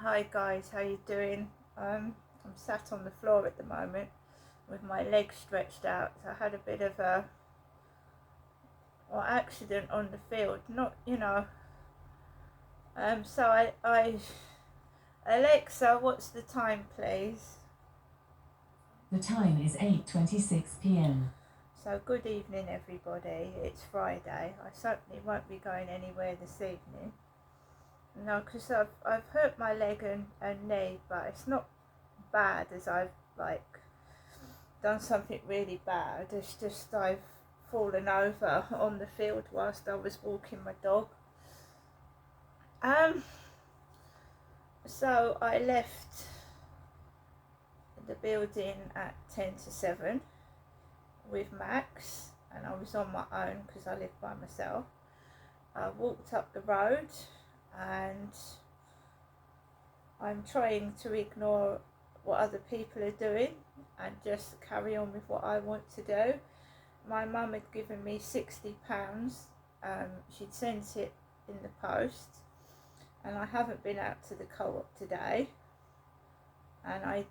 Hi guys, how you doing? I'm sat on the floor at the moment with my legs stretched out. So I had a bit of a accident on the field. Not, So I Alexa, what's the time, please? The time is 8:26 p.m. So good evening, everybody. It's Friday. I certainly won't be going anywhere this evening. No, because I've hurt my leg and knee, but it's not bad as I've done something really bad. It's just I've fallen over on the field whilst I was walking my dog. So I left the building at 10 to 7 with Max, and I was on my own because I live by myself. I walked up the road and I'm trying to ignore what other people are doing and just carry on with what I want to do. My mum had given me £60. She'd sent it in the post, and I haven't been out to the co-op today, and I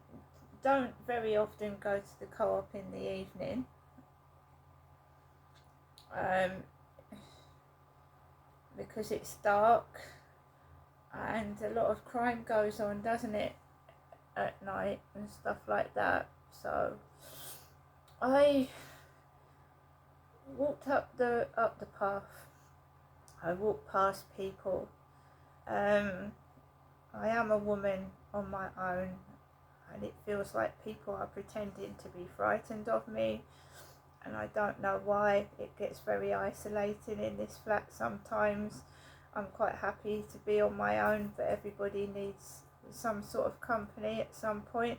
don't very often go to the co-op in the evening, because it's dark and a lot of crime goes on, doesn't it, at night and stuff like that. So I walked up the path. I walked past people. I am a woman on my own, and it feels like people are pretending to be frightened of me, and I don't know why. It gets very isolating in this flat sometimes. I'm quite happy to be on my own, but everybody needs some sort of company at some point.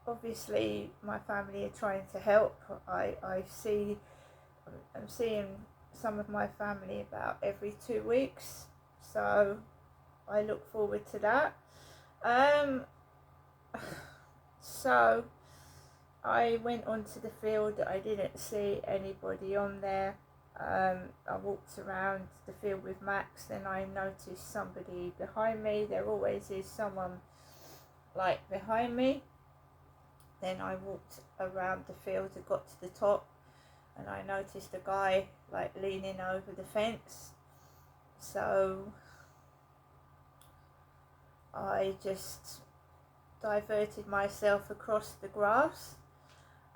Obviously my family are trying to help. I'm seeing some of my family about every 2 weeks, so I look forward to that. So I went onto the field. I didn't see anybody on there. I walked around the field with Max, then I noticed somebody behind me. There always is someone behind me. Then I walked around the field and got to the top, and I noticed a guy leaning over the fence. So I just diverted myself across the grass,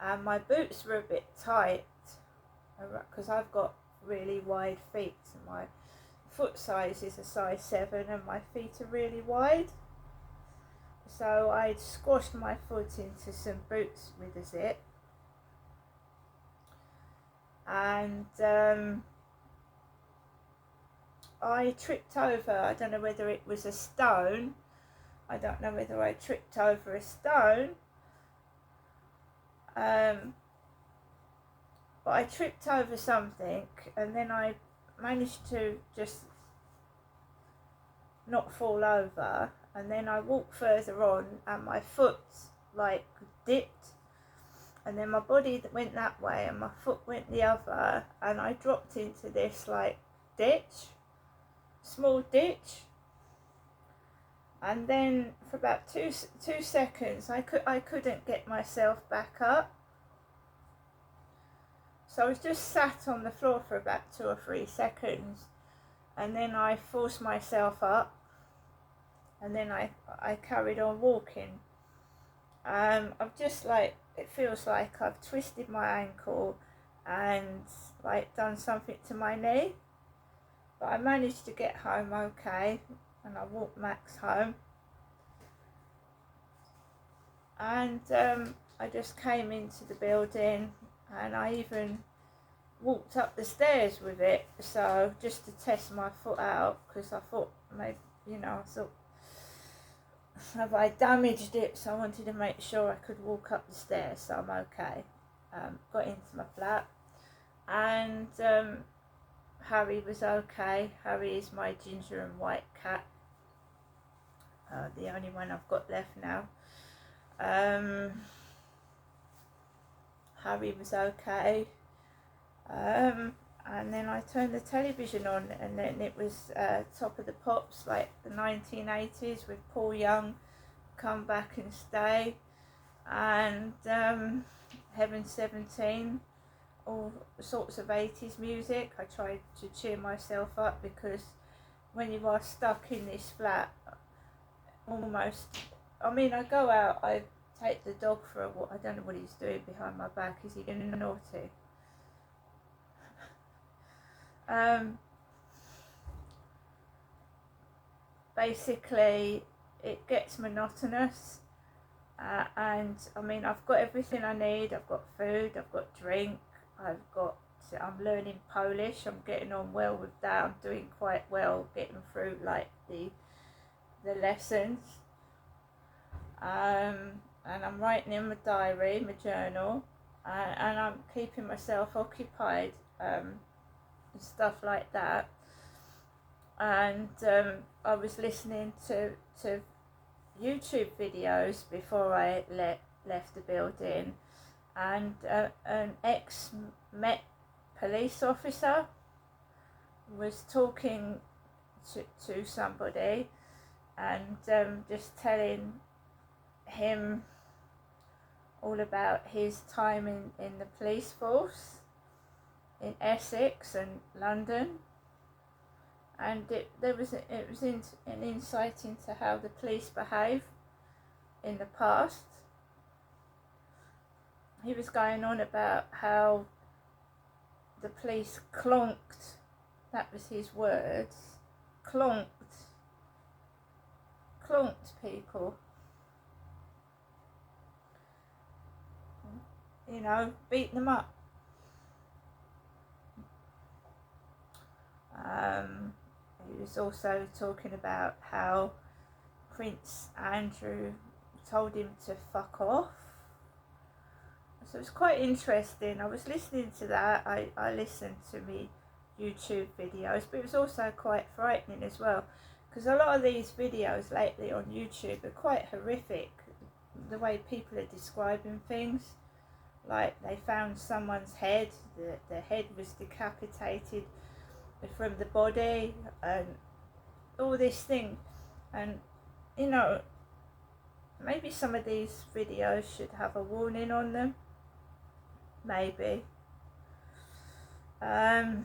and my boots were a bit tight because I've got really wide feet. My foot size is a size 7 and my feet are really wide. So I squashed my foot into some boots with a zip, and I tripped over, I don't know whether it was a stone, I don't know whether I tripped over a stone, but I tripped over something, and then I managed to just not fall over, and then I walked further on and my foot dipped, and then my body went that way and my foot went the other, and I dropped into this small ditch, and then for about two seconds I couldn't get myself back up. So I was just sat on the floor for about 2 or 3 seconds, and then I forced myself up, and then I carried on walking. I've just it feels like I've twisted my ankle and done something to my knee, but I managed to get home okay, and I walked Max home, and I just came into the building, and I even walked up the stairs with it, so just to test my foot out, because I thought maybe, I thought, have I damaged it? So I wanted to make sure I could walk up the stairs, so I'm okay. Got into my flat, and Harry was okay. Harry is my ginger and white cat, the only one I've got left now. Harry was okay. and then I turned the television on, and then it was Top of the Pops, like the 1980s, with Paul Young, Come Back and Stay, and Heaven 17, all sorts of 80s music. I tried to cheer myself up, because when you are stuck in this flat, almost, I mean, I go out, I take the dog for a walk. I don't know what he's doing behind my back. Is he getting naughty? Basically, it gets monotonous, and I mean, I've got everything I need. I've got food, I've got drink, I'm learning Polish. I'm getting on well with that. I'm doing quite well, getting through like the lessons. And I'm writing in my diary, my journal, and I'm keeping myself occupied, and stuff like that. And I was listening to YouTube videos before I left the building, and an ex-Met police officer was talking to somebody, and just telling him all about his time in the police force in Essex and London, and it was an insight into how the police behave in the past. He was going on about how the police clonked, that was his words, clonked people, you know, beat them up. He was also talking about how Prince Andrew told him to fuck off. So it's quite interesting. I was listening to that. I listened to me YouTube videos, but it was also quite frightening as well, because a lot of these videos lately on YouTube are quite horrific. The way people are describing things, like they found someone's head, the head was decapitated from the body, and all this thing. And you know, maybe some of these videos should have a warning on them, maybe. I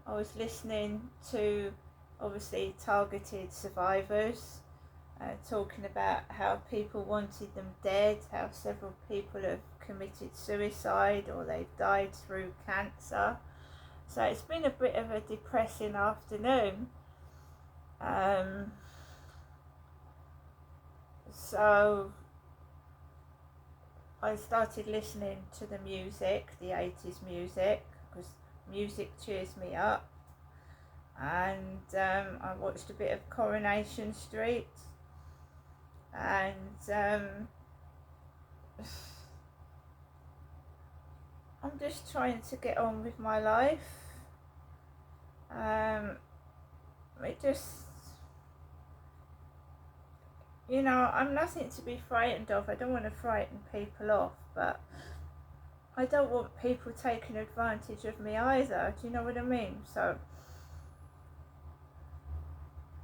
was listening to, obviously, Targeted Survivors, talking about how people wanted them dead, how several people have committed suicide or they've died through cancer. So it's been a bit of a depressing afternoon. So I started listening to the music, the 80s music, because music cheers me up. And I watched a bit of Coronation Street, and I'm just trying to get on with my life. It just, you know, I'm nothing to be frightened of. I don't want to frighten people off, but I don't want people taking advantage of me either. Do you know what I mean? So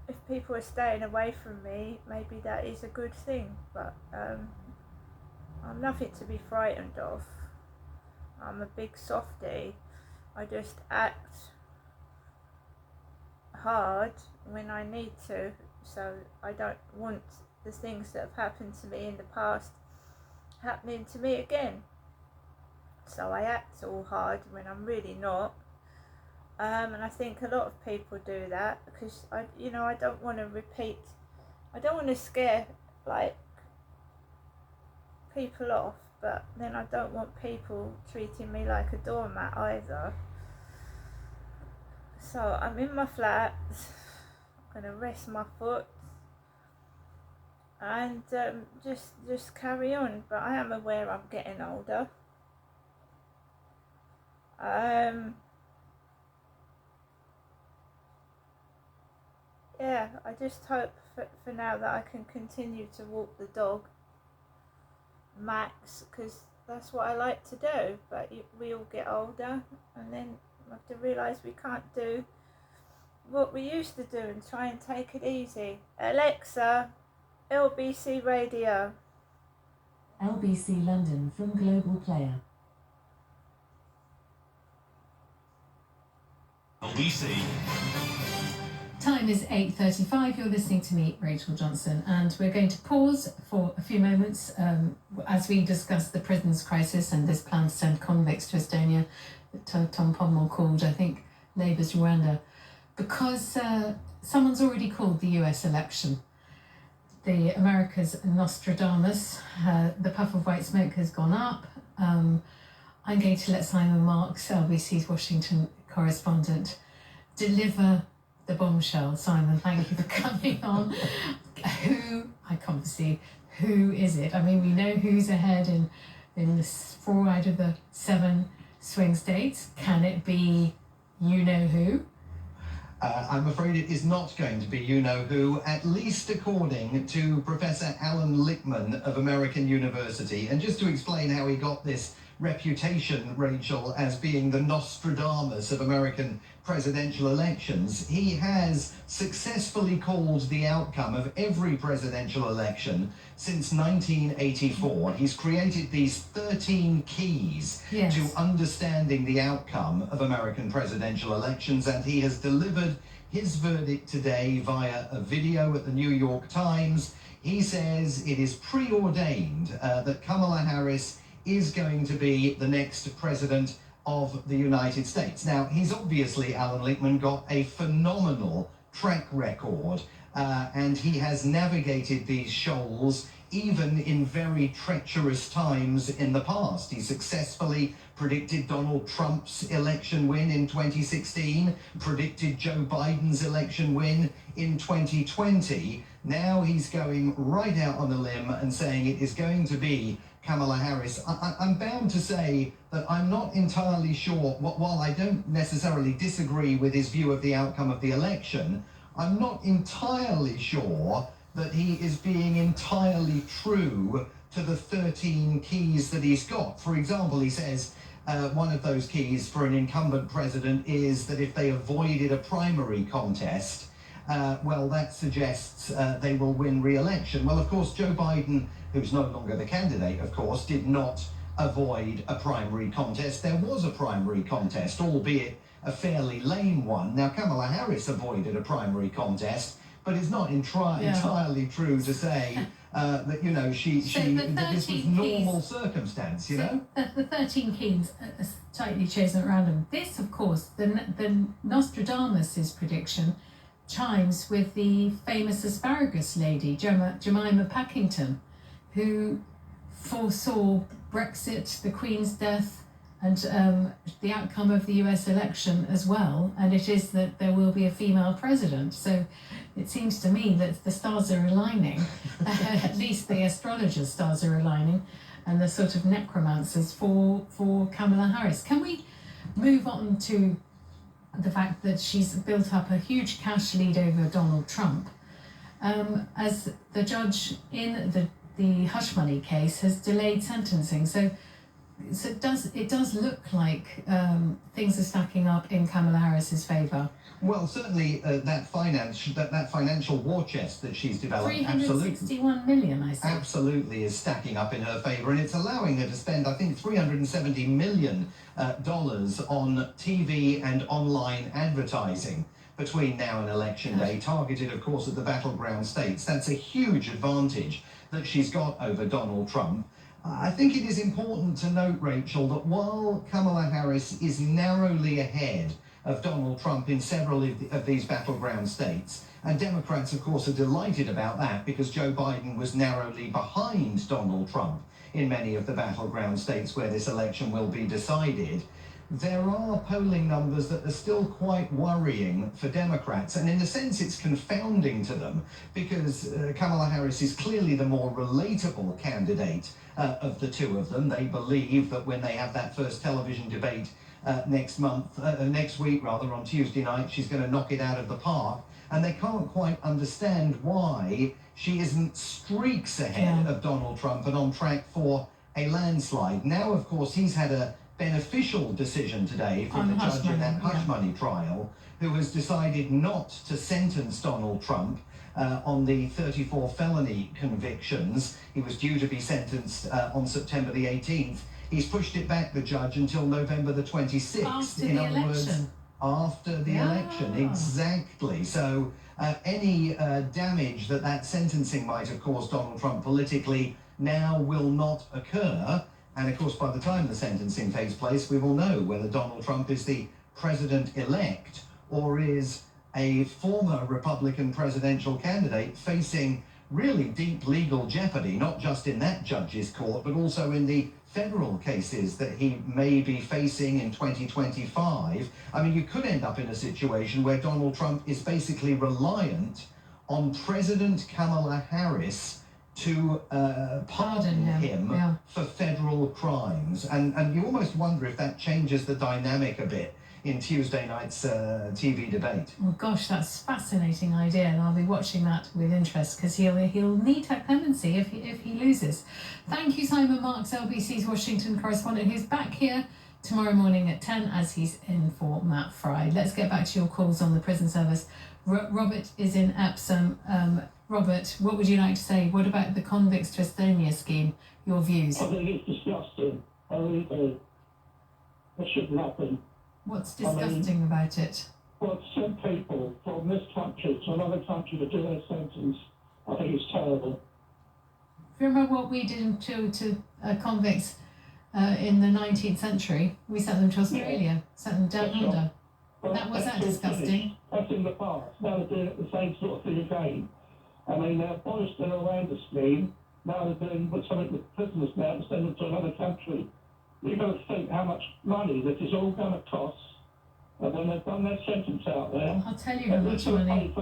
if people are staying away from me, maybe that is a good thing, but I'm nothing to be frightened of. I'm a big softie. I just act hard when I need to, so I don't want the things that have happened to me in the past happening to me again. So I act all hard when I'm really not. And I think a lot of people do that, because I don't want to repeat, I don't want to scare like people off, but then I don't want people treating me like a doormat either. So I'm in my flat, I'm going to rest my foot and just carry on, but I am aware I'm getting older. Yeah, I just hope for now that I can continue to walk the dog, Max, because that's what I like to do. But we all get older, and then we have to realise we can't do what we used to do and try and take it easy. Alexa, LBC Radio. LBC London from Global Player. LBC. Time is 8:35. You're listening to me, Rachel Johnson, and we're going to pause for a few moments as we discuss the prisons crisis and this plan to send convicts to Estonia that Tom Podmore called, I think, Labour's Rwanda, because someone's already called the US election the America's Nostradamus. The puff of white smoke has gone up. I'm going to let Simon Marks, LBC's Washington correspondent, deliver the bombshell. Simon, thank you for coming on. I can't see, who is it? I mean, we know who's ahead in the 4 out of the 7 swing states. Can it be you-know-who? I'm afraid it is not going to be you-know-who, at least according to Professor Alan Lichtman of American University. And just to explain how he got this reputation, Rachel, as being the Nostradamus of American presidential elections, he has successfully called the outcome of every presidential election since 1984. He's created these 13 keys to understanding the outcome of American presidential elections, and he has delivered his verdict today via a video at the New York Times. He says it is preordained that Kamala Harris is going to be the next president of the United States. Now, he's obviously, Alan Lichtman, got a phenomenal track record, and he has navigated these shoals even in very treacherous times in the past. He successfully predicted Donald Trump's election win in 2016, predicted Joe Biden's election win in 2020. Now he's going right out on a limb and saying it is going to be Kamala Harris. I'm bound to say that I'm not entirely sure, while I don't necessarily disagree with his view of the outcome of the election, I'm not entirely sure that he is being entirely true to the 13 keys that he's got. For example, he says one of those keys for an incumbent president is that if they avoided a primary contest, well, that suggests they will win re-election. Well, of course, Joe Biden, who's no longer the candidate, of course, did not avoid a primary contest. There was a primary contest, albeit a fairly lame one. Now, Kamala Harris avoided a primary contest, but it's not entirely true to say that, you know, that this was normal circumstance, you know? The 13 keys are tightly chosen at random. This, of course, the Nostradamus' prediction chimes with the famous asparagus lady, Jemima Packington, who foresaw Brexit, the Queen's death, and the outcome of the US election as well. And it is that there will be a female president. So it seems to me that the stars are aligning, at least the astrologers' stars are aligning, and the sort of necromancers for Kamala Harris. Can we move on to the fact that she's built up a huge cash lead over Donald Trump, as the judge in the hush money case has delayed sentencing. So it does look like things are stacking up in Kamala Harris's favour. Well, certainly that financial war chest that she's developed, 361 million, I see. Absolutely is stacking up in her favour, and it's allowing her to spend, I think, $370 million on TV and online advertising between now and election day, targeted, of course, at the battleground states. That's a huge advantage that she's got over Donald Trump. I think it is important to note, Rachel, that while Kamala Harris is narrowly ahead of Donald Trump in several of these battleground states, and Democrats, of course, are delighted about that because Joe Biden was narrowly behind Donald Trump in many of the battleground states where this election will be decided, there are polling numbers that are still quite worrying for Democrats. And in a sense, it's confounding to them because Kamala Harris is clearly the more relatable candidate of the two of them. They believe that when they have that first television debate next week, on Tuesday night, she's going to knock it out of the park. And they can't quite understand why she isn't streaks ahead of Donald Trump and on track for a landslide. Now, of course, he's had a beneficial decision today from the judge in that hush money trial, who has decided not to sentence Donald Trump on the 34 felony convictions. He was due to be sentenced on September the 18th. He's pushed it back, the judge, until November the 26th. After in the other election. words, after the election, exactly. So any damage that sentencing might have caused Donald Trump politically now will not occur. And of course, by the time the sentencing takes place, we will know whether Donald Trump is the president-elect or is a former Republican presidential candidate facing really deep legal jeopardy, not just in that judge's court, but also in the federal cases that he may be facing in 2025. I mean, you could end up in a situation where Donald Trump is basically reliant on President Kamala Harris to pardon him for federal crimes. And you almost wonder if that changes the dynamic a bit in Tuesday night's TV debate. Well, gosh, that's a fascinating idea, and I'll be watching that with interest because he'll need her clemency if he loses. Thank you, Simon Marks, LBC's Washington correspondent, who's back here tomorrow morning at 10 as he's in for Matt Fry. Let's get back to your calls on the prison service. Robert is in Epsom. Robert, what would you like to say? What about the Convicts to Estonia scheme? Your views? I think it's disgusting. I really do. It shouldn't happen. What's disgusting about it? Well, to send people from this country to another country to do their sentence, I think it's terrible. Do you remember what we did to convicts in the 19th century? We sent them to Australia, sent them down under. Well, Was that disgusting? That's in the past. Now they're doing the same sort of thing again. I mean, they abolished the Rwanda scheme. Now they're doing something with prisoners now to send them to another country. You've got to think how much money this is all going to cost. And when they've done their sentence out there, I'll tell you how much money.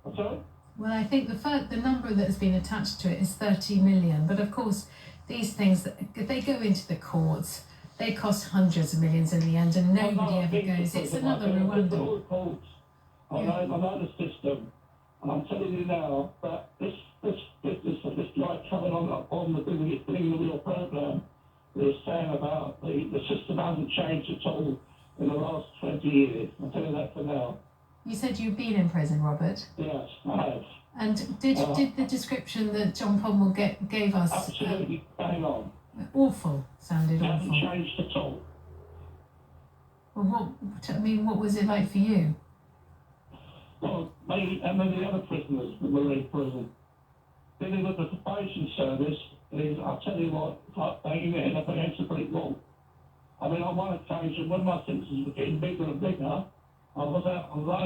I'm sorry? Well, I think the number that has been attached to it is 30 million. But of course, these things, they go into the courts. They cost hundreds of millions in the end, and nobody ever goes, it's another Rwanda. I know the system. And I'm telling you now that this business of this guy coming on the Bring the Wheel program is saying about the system hasn't changed at all in the last 20 years. I'll tell you that for now. You said you've been in prison, Robert. Yes, I have. And did the description that John Pommel gave us... Absolutely bang on. Awful. Sounded It awful. hasn't changed at all. Well, what was it like for you? Well, maybe, and then the other prisoners that were in prison. Dealing with the probation service is, I'll tell you what, it's like banging your head up against a brick wall. I mean, on one occasion, when my sentences were getting bigger and bigger, I was out on